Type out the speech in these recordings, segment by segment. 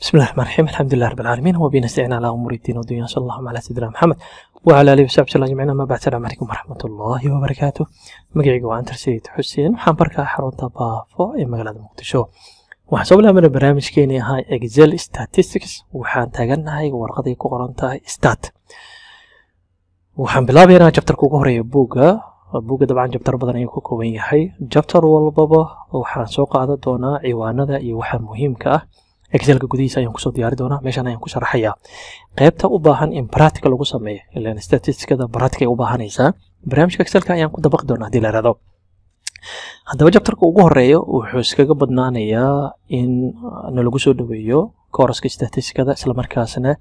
بسم الله الرحمن الرحيم. الحمد لله رب العالمين وبه نستعين على امور الدين والدنيا. صلى الله على سيدنا محمد وعلى اله وصحبه وسلم اجمعين. ما بعد، السلام عليكم ورحمه الله وبركاته. magacaygu waa Antar Sayid Xuseen, waxaan barkaa xarunta Baafo ee magaalada Muqdisho. waxaan soo bilaabnay barnaamijkeeni ahaa Excel Statistics. waxaan taaganahay warqadii ku qoran tahay Stat. waxaan bilaabaynaa chapterka ugu horeeya buugga dabcan chapter badan ayuu ka kooban yahay. chapter walbaba waxaan soo qaadan doonaa ciwaanada iyo waxa muhiimka ah. Excelka gudihiisa ayaan kusoo diyaari doonaa. meeshan ayaan ku sharaxayaa qaybta u baahan in practical lagu sameeyo, ilaan statisticada practical u baahanaysaa. barnaamijka Excelka ayaan ku dabaqi doonaa haddii la yiraahdo. haddaba chapterka ugu horeeyo wuxuu iskaga badnaanayaa in lagu soo dhaweeyo kooraska statisticada, isla markaasna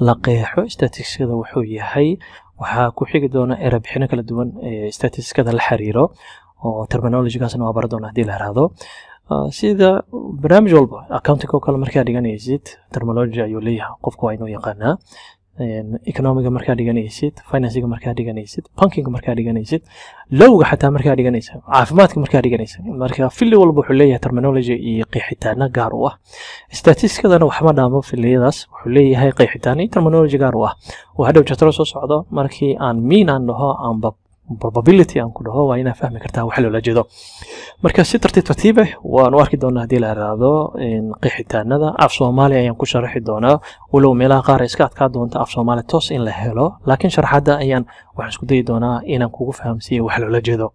la qeexo statisticada wuxuu yahay. waxaa ku xigi doona erebixino kala duwan ee statisticada la xiriiro oo terminology-gaasna waa baran doonaa haddii la yiraahdo. sida barnaamij walba accounting oo kale markaa dhiganaysid terminology ayuu leeyahay, qofku waa inuu yaqaanaa. economiga markaa dhiganaysid, financega markaa dhiganaysid, bankinga markaa dhiganaysid, lowga xataa markaa dhiganaysid, caafimaadka markaa dhiganaysid. marka fili walba wuxuu leeyahay terminology iyo qeexitaano gaar u ah. statisticadana waxma dhaamo filiyadaas, wuxuu leeyahay qeexitaano iyo terminology gaar u ah. oo hadhow chapter soo socdo markii aan mean aan dhaho amba probability aan ku dhaho waa inaa fahmi kartaa wax loola jeedo. marka si tartiib ah waan u arki doonaa haddii la yiraahdo qeexitaanada. af Soomaali ayaan ku sharaxi doonaa, walow meelaha qaar iska adkaa doonta af Soomaali toos in la helo, laakiin sharaxaada waxaan isku dayi doonaa inaan kugu fahamsiiyo wax loola jeedo.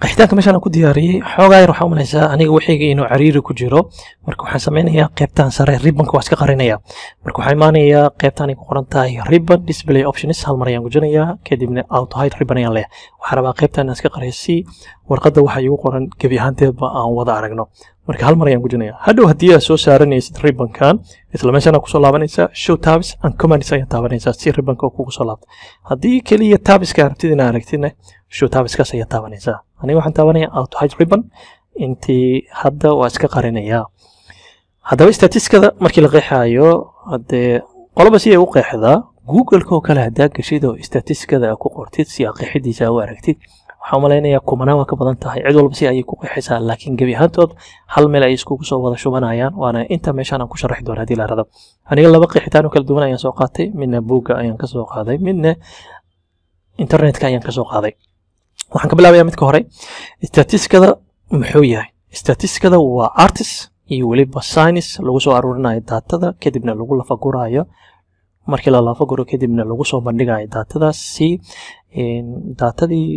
qeexitaanka meeshaan aan ku diyaariyey xoogaa yar waxaa u malaysaa aniga wixiyga inuu cariiri ku jiro. marka waxaan sameynayaa qaybtan sare ribbonka waa iska qarinaya. marka waxaan imaanayaa qaybtan ay ku qoran tahay ribbon display options, hal mar ayaan gujinayaa, kadibna auto hide ribbon ayaan leeyahay. waxaan rabaa qaybtan inaan iska qariyo si warqadda waxa igu qoran gebi ahaanteedba aan wada aragno. marka hal mar ayaan gujinayaa. hadhow haddii aad soo saaranaysid ribbonkan, isla meeshaan aad kusoo laabanaysaa show tabs and commands ayaan taabanaysaa si ribbonka kugu soo laabto. haddii keliya tabska rabtid inaad aragtidna show tabskaas ayaa taabanaysaa. aniga waxaan taabanayaa auto hide ribbon. intii hadda waa iska qarinayaa. haddaba statisticada markii la qeexayo haddee qoloba si ay u qeexdaa. google-ka oo kale haddaa gashid oo statisticada ku qortid si aad qeexidiisa u aragtid, waxaan u malaynayaa kumanaan waa ka badan tahay. cid walba si ayay ku qeexaysaa, laakiin gebi ahaantood hal meel ay iskugu soo wada shubanayaan. waana inta meeshaan aan ku sharaxi doono haddii la yiraahdo. aniga laba qeexitaan oo kala duwan ayaan soo qaatay. midna buugga ayaan ka soo qaaday, midna internetka ayaan ka soo qaaday. waxaan ka bilaabayaa midka hore. statisticada muxuu yahay? statisticada waa artist iyo weliba science lagu soo aruurinayo daatada, kadibna lagu lafagurayo. markii la lafaguro kadibna lagu soo bandhigayo daatadaas si daatadii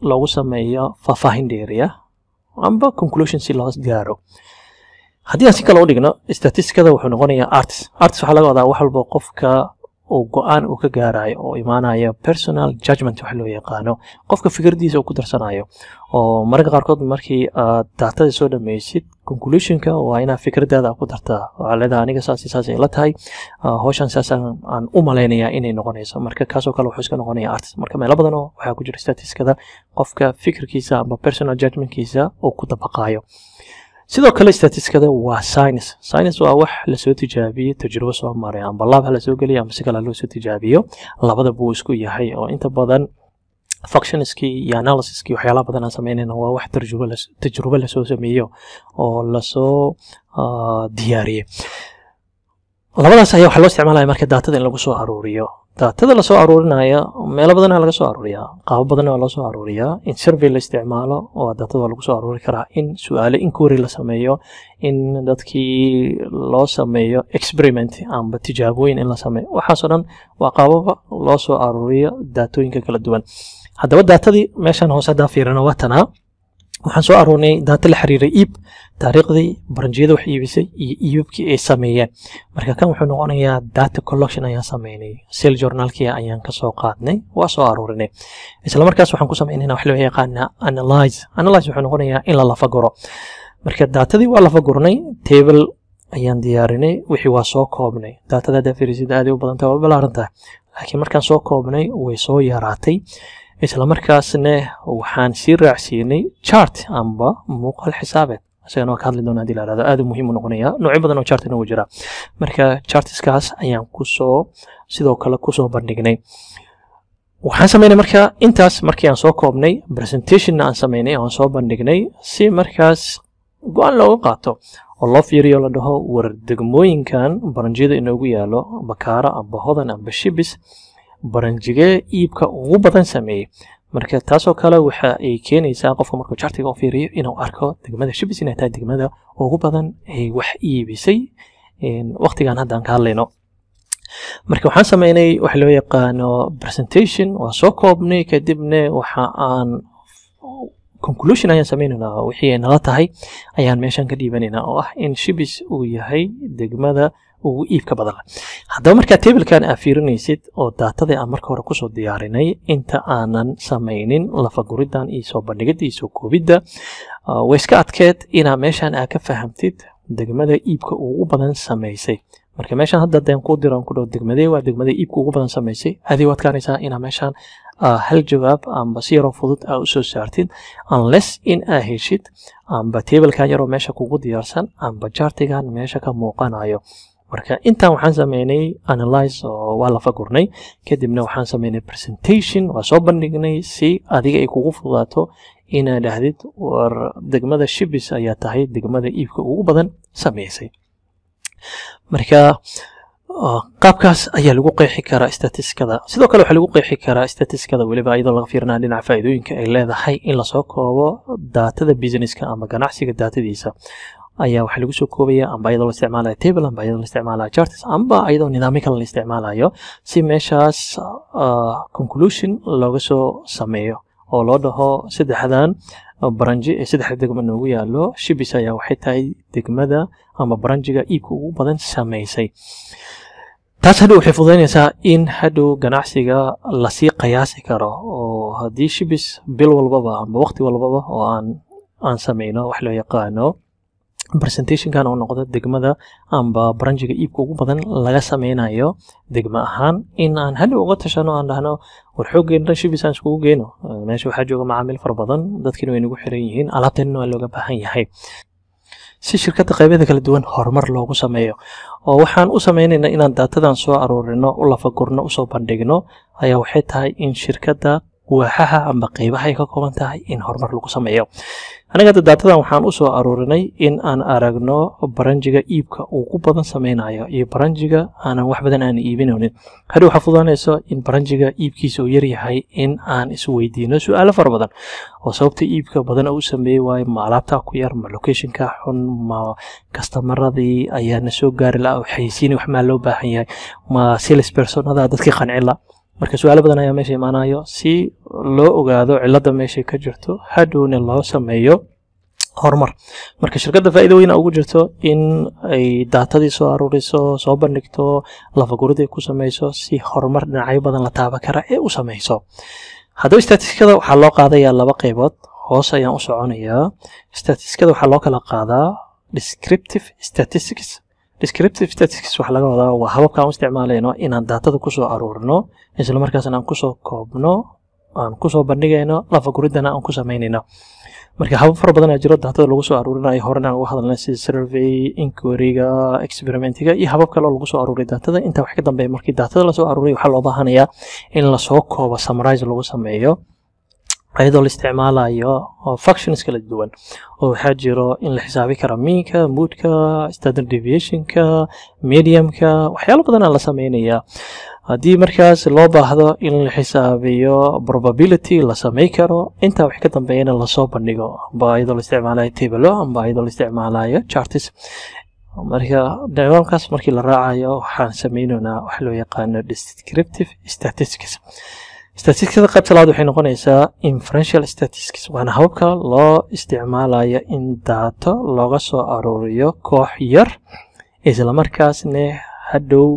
loogu sameeyo faahfaahin dheeri ah amba conclusion si loo gaaro. haddii aan si kale u dhigno, statisticada wuxuu noqonayaa artist. artist waxaa laga wadaa wax walba qofka oo go'aan uu ka gaarayo oo imaanaya personal judgment wax loo yaqaano, qofka fikradiisa uu ku darsanayo. oo mararka qaarkood markii aad daatada soo dhameysid conclusionka waa inaad fikradaada ku dartaa. waxaa leedahay aniga saas ay la tahay, hawshan saas aan u malaynayaa inay noqonayso. marka kaasoo kale wuxuu iska noqonayaa artist. marka meelo badan oo waxaa ku jira statisticada qofka fikirkiisa amba personal judgmentkiisa uu ku dabaqayo. sidoo kale statisticada waa science. science waa wax la soo tijaabiyey, tajribo soo maray, amba lab la soo geliyo ama si kale loo soo tijaabiyo. labada buu isku yahay oo inta badan functionskii iyo analysiskii waxyaalaha badan aan sameynayna waa wax tajrubo lasoo sameeyo oo lasoo diyaariyey. labadaas ayaa waxaa loo isticmaalaya marka daatada in lagu soo aruuriyo. daatada la soo aruurinayo meelo badan laga soo aruuriyaa, qaabo badan waa loo soo aruuriyaa. in survey la isticmaalo oo daatada waa lagu soo aruuri karaa, in su'aalo inquiry la sameeyo, in dadkii loo sameeyo experiment amba tijaabooyin in la sameeyo. waxaasoo dhan waa qaababa loo soo aruuriyo daatooyinka kala duwan. haddaba daatadii meeshan hoose haddaan fiirino waa tanaa. waxaan soo aruurnay daata la xiriiray iib, taariikhdii baranjiyada wax iibisay iyo iibabkii ay sameeyeen. marka kan wuxuu noqonayaa data collection ayaan sameynay. sale journalkii ayaan ka soo qaadnay, waa soo aruurinay. isla markaas waxaan ku sameynaynaa wax loo yaqaanaa analyze. wuxuu noqonayaa in la lafaguro. marka daatadii waa lafagurnay, table ayaan diyaarinay, wixii waa soo koobnay. daatada haddaa fiirisid aad u badan tahay, waa ballaaran tahay, laakiin markaan soo koobnay way soo yaraatay. isla markaasna waxaan sii raacsiinay chart amba muuqaal xisaabeed. isagana waa ka hadli doonaa haddii la yiraahdo. aad muhiim u noqonayaa. noocyo badan oo chart inuu jira. marka chartskaas ayaan sidoo kale kusoo bandhignay. waxaan sameynay marka intaas markii aan soo koobnay, presentationna aan sameynay oo aan soo bandhignay si markaas go'aan looga qaato oo loo fiiriyo la dhaho war degmooyinkan baranjiyada inoogu yaalo Bakaara amba Hodan amba Shibis baranjigee iibka ugu badan sameeyay marka taasoo kale waxa ay keenaysaa qofka markuu chartiga u fiiriyo inuu arko degmada Shibis inay tahay degmada ugu badan ee wax iibisay waqtigan hadda aan ka hadlayno marka waxaan sameynay wax loo yaqaano presentation waa soo koobnay kadibna waxa aan conclusion ayaan sameynaa wixii ay nala tahay ayaan meeshan ka dhiibanaynaa oo ah in Shibis uu yahay degmada ugu iibka badan haddaba marka tablekan aad fiirinaysid oo daatada aan marka hore kusoo diyaarinay inta aanan sameynin lafaguridan iyo soo bandhigida iyo soo koobidda way iska adkeed inaa meeshan aad ka fahamtid degmada iibka ugu badan sameysay marka meeshan hadda deen ku diran ku dhow degmadee waa degmada iibka ugu badan sameysay adii waad kaanaysaa inaa meeshan hal jawaab amba si yaroo fudud aa usoo saartid unless in aa heshid amba tablekan yaroo meesha kugu diyaarsan amba chartigan meesha ka muuqanayo marka intaan waxaan sameynay analyze oo waa la fagurnay kadibna waxaan sameynay presentation waa soo bandhignay si adiga ay kugu fududaato inaad dhahdid war degmada Shibis ayaa tahay degmada iibka ugu badan sameysay marka qaabkaas ayaa lagu qeexi karaa statistics-kada sidoo kale waxa lagu qeexi karaa statistics-kada waliba iyadoo laga fiirinayo dhinaca faa'iidooyinka ay leedahay in la soo koobo daatada businesska ama ganacsiga daatadiisa ayaa waxa lagu soo koobaya amba iyadoo la isticmaalayo table amba iyadoo la isticmaalayo charts amba iyadoo nidaamyo kale la isticmaalayo si meeshaas conclusion looga soo sameeyo oo loo dhaho saddexdan baranji ee saddex degmo noogu yaalo Shibis ayaa waxay tahay degmada ama baranjiga iibka ugu badan sameysay taas hadhow waxay fududaynaysaa in hadhow ganacsiga lasii qiyaasi karo oo haddii Shibis bil walbaba amba waqti walbaba oo aan sameyno wax loo yaqaano presentationkan oo noqdo degmada amba baranjiga iibka ugu badan laga sameynayo degmo ahaan in aan hadhow uga tashano aan dhahno war xooggeena Shibis aan iskugu geeno meesha waxaa jooga macaamiil fara badan dadkiina way nagu xiran yihiin alaabteena waa looga baahan yahay si shirkadda qaybadeeda kala duwan horumar loogu sameeyo oo waxaan u sameynaynaa inaan daatadan soo aruurino u lafagurno u soo bandhigno ayaa waxay tahay in shirkadda waaxaha amba qaybaha ay ka kooban tahay in horumar lagu sameeyo anaga daatadan waxaan u soo aruurinay in aan aragno baranjiga iibka ugu badan sameynayo iyo baranjiga aanan wax badan aan iibinaynin hadhow waxa fududaanayso in baranjiga iibkiisa uu yar yahay in aan isweydiino su'aalo fara badan oo sababta iibka badan uu sameeyay waayo ma alaabta ku yar ma locationka xun ma customeradii ayaa na soo gaari la xayisiin wax ma loo baahan yahay ma sales personada dadkii qancila marka su'aalo badan ayaa meesha imaanayo si loo ogaado cilada meesha ka jirto hadhowna loo sameeyo horumar marka shirkadda faa'iido weyn ugu jirto in ay daatadii soo aruuriso soo bandhigto lafagurida ku sameyso si horumar dhinacyo badan la taaban kara ee u sameyso haddaba statistics-kada waxaa loo qaadayaa laba qaybood hoos ayaan u soconayaa statistics-kada waxaa loo kala qaadaa descriptive statistics waxa laga wadaa waa hababka aan u isticmaalayno inaan daatada ku soo aruurino isla markaasna aan ku soo koobno aan ku soo bandhigayno lafaguridana aan ku sameynayno marka habab fara badan ayaa jiro daatada lagu soo aruurinayo horena aan uga hadalnay sida survey inquiry-ga experimentiga iyo habab kale oo lagu soo aruuriyo daatada intaa wax ka dambeeya markii daatada la soo aruuriyo waxaa loo baahanayaa in la soo koobo summarize lagu sameeyo iyadoo la isticmaalayo functions kala duwan oo waxaa jiro in la xisaabi karo meanka moodka standard deviationka mediumka waxyaalo badan aan la sameynayaa haddii markaas loo baahdo in la xisaabiyo probability la samey karo intaa wax ka dambeeyana lasoo bandhigo amba iyadoo la isticmaalayo table amba iyadoo la isticmaalayo charts marka nidaamkaas markii la raacayo waxaan sameynaynaa wax loo yaqaano descriptive statistics qaybta labaad waxay noqonaysaa inferential statistics waana hababka loo isticmaalayo in daato looga soo aruuriyo koox yar isla markaasna hadhow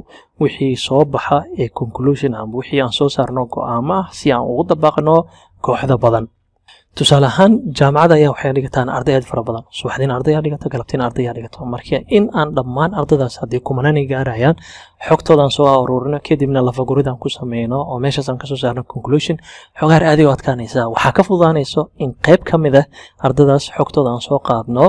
wixii soo baxa ee conclusion ama wixii aan soo saarno go'aamo ah si aan ugu dabaqno kooxda badan tusaale ahaan jaamacada ayaa waxay dhigataan arday aad fara badan subaxdiina arday ayaa dhigata galabtiina arday ayaa dhigata marka in aan dhammaan ardaydaas haddii kumanani gaarayaan xogtoodan soo aruurino kadibna lafaguridan ku sameyno oo meeshaasaan kasoo saarno conclusion xogaar aad u adkaanaysa waxaa ka fududaanayso in qayb ka mid ah ardaydaas xogtooda aan soo qaadno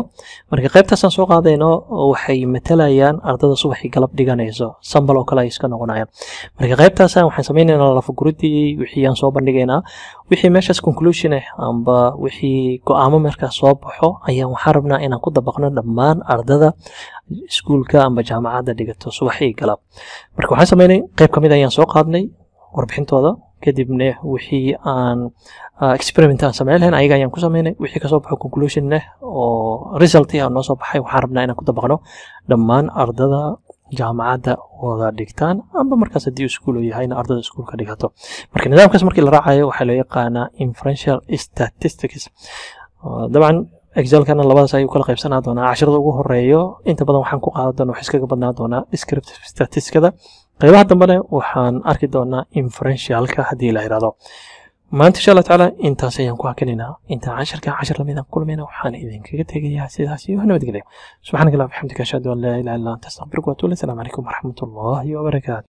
marka qaybtaas aan soo qaadayno waxay matalayaan ardayda subaxii galab dhiganayso sambal oo kale ay iska noqonayaan marka qaybtaas waxaan sameynaynaa lafaguridii wixii aan soo bandhigaynaa wixii meeshaas conclusion ah amba amba wixii go'aamo markaas soo baxo ayaan waxaan rabnaa inaan ku dabaqno dhammaan ardada iskuulka amba jaamacadda dhigato subax iyo galab marka waxaan sameynay qayb ka mid ayaan soo qaadnay warbixintooda kadibna wixii aan experiment aan sameyn lahayn ayaga ayaan ku sameynay wixii kasoo baxo conclusion oo result ah noo soo baxay waxaan rabnaa inaan ku dabaqno dhammaan ardada jaamacadda wada dhigtaan amba markaas haddii iskuul uu yahayna ardada iskuulka dhigato marka nidaamkaas markii la raacayo waxaa loo yaqaanaa inferential statistics dabcan excelkana labadaas ayuu kala qaybsanaa doonaa casharada ugu horeeyo inta badan waxaan ku qaadan doonaa wax iskaga badnaa doonaa descriptive statisticsada qaybaha dambena waxaan arki doonaa inferentialka haddii la yiraahdo maanta insha Allah taala intaas ayaan ku hakinaynaa inta cashar lamid ah kulmayna waxaan idinkaga tegayaa sidaas iyo nabadgelyo subhanaka allahumma wa bihamdika ashhadu an la ilaha illa anta astaghfiruka wa atubu ilayk assalamu alaykum wa rahmatullahi wa barakatuh